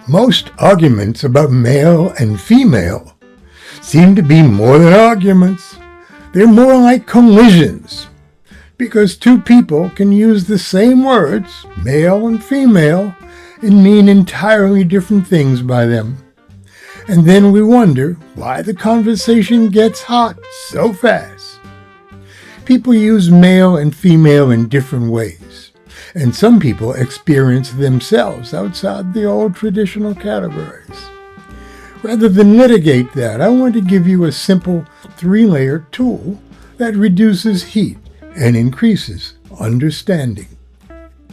Most arguments about male and female seem to be more than arguments. They're more like collisions, because two people can use the same words, male and female, and mean entirely different things by them. And then we wonder why the conversation gets hot so fast. People use male and female in different ways, and some people experience themselves outside the old traditional categories. Rather than litigate that, I want to give you a simple 3-layer tool that reduces heat and increases understanding.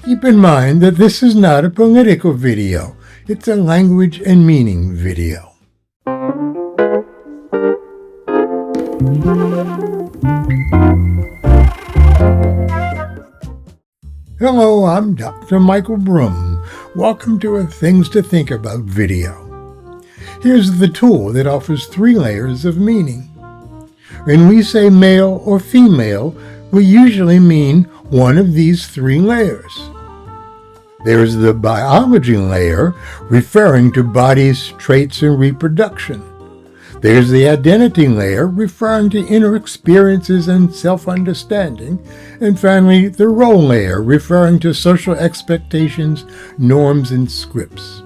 Keep in mind that this is not a political video, it's a language and meaning video. Hello, I'm Dr. Michael Broom. Welcome to a Things to Think About video. Here's the tool that offers 3 layers of meaning. When we say male or female, we usually mean one of these 3 layers. There's the biology layer, referring to bodies, traits, and reproduction. There's the identity layer, referring to inner experiences and self-understanding. And finally, the role layer, referring to social expectations, norms, and scripts.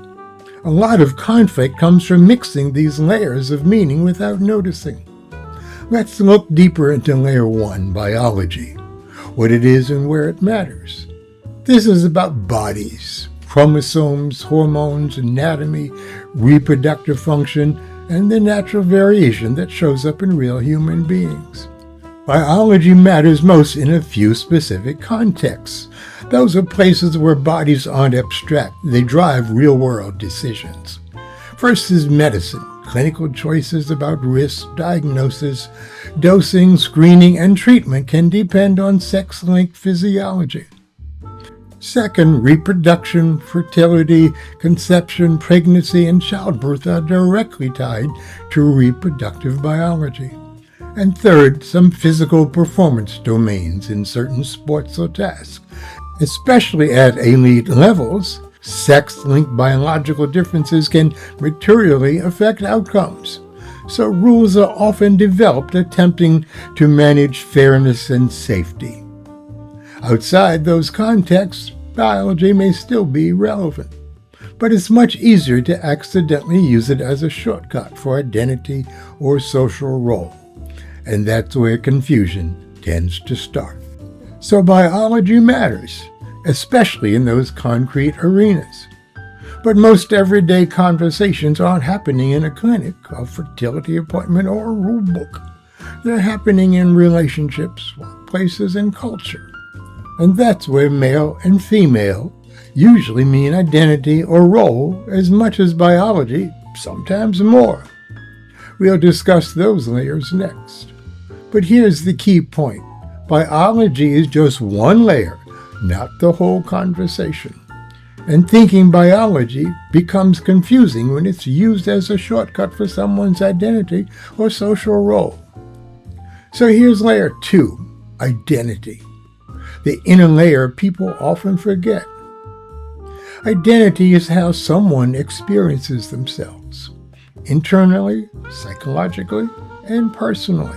A lot of conflict comes from mixing these layers of meaning without noticing. Let's look deeper into layer 1, biology, what it is and where it matters. This is about bodies, chromosomes, hormones, anatomy, reproductive function, and the natural variation that shows up in real human beings. Biology matters most in a few specific contexts. Those are places where bodies aren't abstract. They drive real-world decisions. First is medicine, clinical choices about risk, diagnosis, dosing, screening, and treatment can depend on sex-linked physiology. Second, reproduction, fertility, conception, pregnancy, and childbirth are directly tied to reproductive biology. And third, some physical performance domains in certain sports or tasks. Especially at elite levels, sex-linked biological differences can materially affect outcomes. So rules are often developed attempting to manage fairness and safety. Outside those contexts, biology may still be relevant, but it's much easier to accidentally use it as a shortcut for identity or social role, and that's where confusion tends to start. So biology matters, especially in those concrete arenas. But most everyday conversations aren't happening in a clinic, a fertility appointment, or a rule book. They're happening in relationships, workplaces, and culture. And that's where male and female usually mean identity or role as much as biology, sometimes more. We'll discuss those layers next. But here's the key point. Biology is just one layer, not the whole conversation. And thinking biology becomes confusing when it's used as a shortcut for someone's identity or social role. So here's layer 2, identity. The inner layer people often forget. Identity is how someone experiences themselves, internally, psychologically, and personally.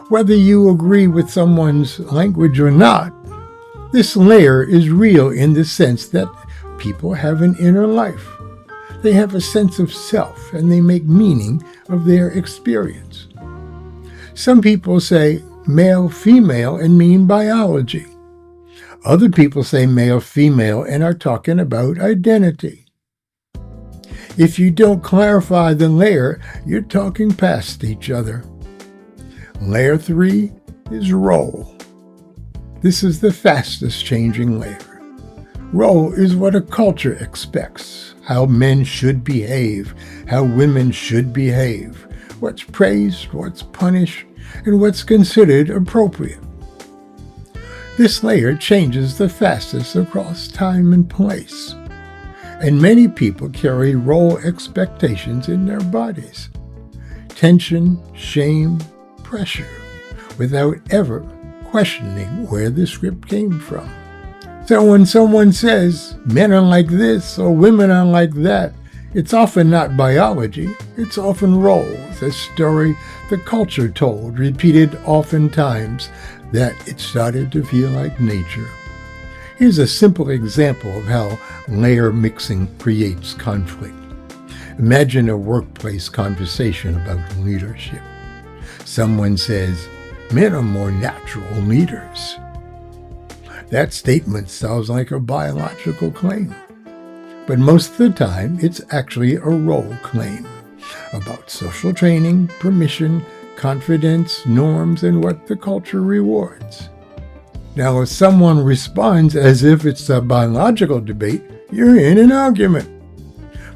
Whether you agree with someone's language or not, this layer is real in the sense that people have an inner life. They have a sense of self, and they make meaning of their experience. Some people say male, female, and mean biology. Other people say male, female, and are talking about identity. If you don't clarify the layer, you're talking past each other. Layer 3 is role. This is the fastest changing layer. Role is what a culture expects, how men should behave, how women should behave, what's praised, what's punished, and what's considered appropriate. This layer changes the fastest across time and place, and many people carry role expectations in their bodies. Tension, shame, pressure, without ever questioning where the script came from. So when someone says men are like this or women are like that, it's often not biology, it's often roles, a story the culture told, repeated oftentimes, that it started to feel like nature. Here's a simple example of how layer mixing creates conflict. Imagine a workplace conversation about leadership. Someone says, men are more natural leaders. That statement sounds like a biological claim. But most of the time, it's actually a role claim about social training, permission, confidence, norms, and what the culture rewards. Now, if someone responds as if it's a biological debate, you're in an argument.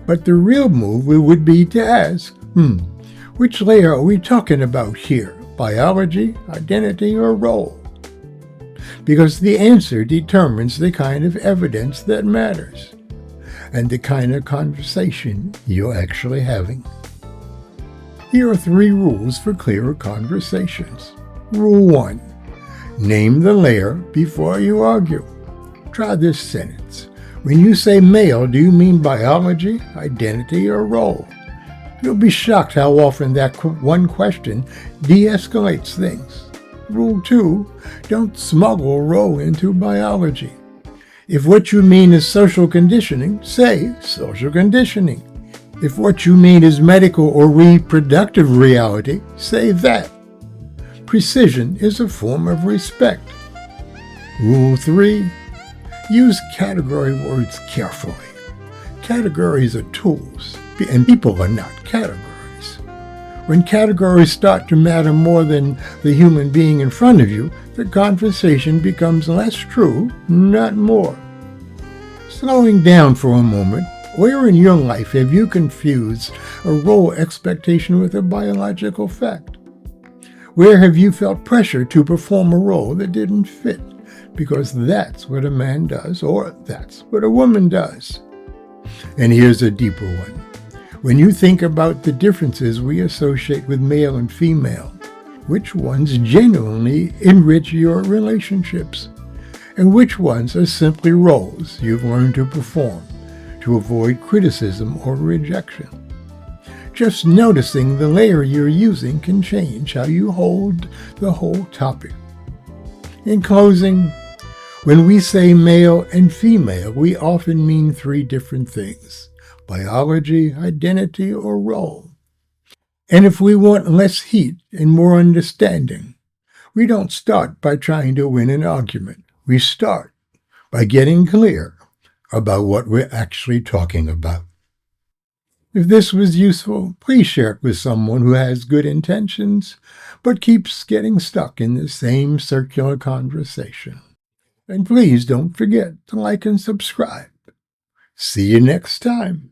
But the real move would be to ask, which layer are we talking about here? Biology, identity, or role? Because the answer determines the kind of evidence that matters and the kind of conversation you're actually having. Here are 3 rules for clearer conversations. Rule 1. Name the layer before you argue. Try this sentence. When you say male, do you mean biology, identity, or role? You'll be shocked how often that one question de-escalates things. Rule 2. Don't smuggle role into biology. If what you mean is social conditioning, say social conditioning. If what you mean is medical or reproductive reality, say that. Precision is a form of respect. Rule 3. Use category words carefully. Categories are tools, and people are not categories. When categories start to matter more than the human being in front of you, the conversation becomes less true, not more. Slowing down for a moment, where in your life have you confused a role expectation with a biological fact? Where have you felt pressure to perform a role that didn't fit? Because that's what a man does, or that's what a woman does. And here's a deeper one. When you think about the differences we associate with male and female, which ones genuinely enrich your relationships? And which ones are simply roles you've learned to perform to avoid criticism or rejection? Just noticing the layer you're using can change how you hold the whole topic. In closing, when we say male and female, we often mean 3 different things: biology, identity, or role. And if we want less heat and more understanding, we don't start by trying to win an argument. We start by getting clear about what we're actually talking about. If this was useful, please share it with someone who has good intentions, but keeps getting stuck in the same circular conversation. And please don't forget to like and subscribe. See you next time.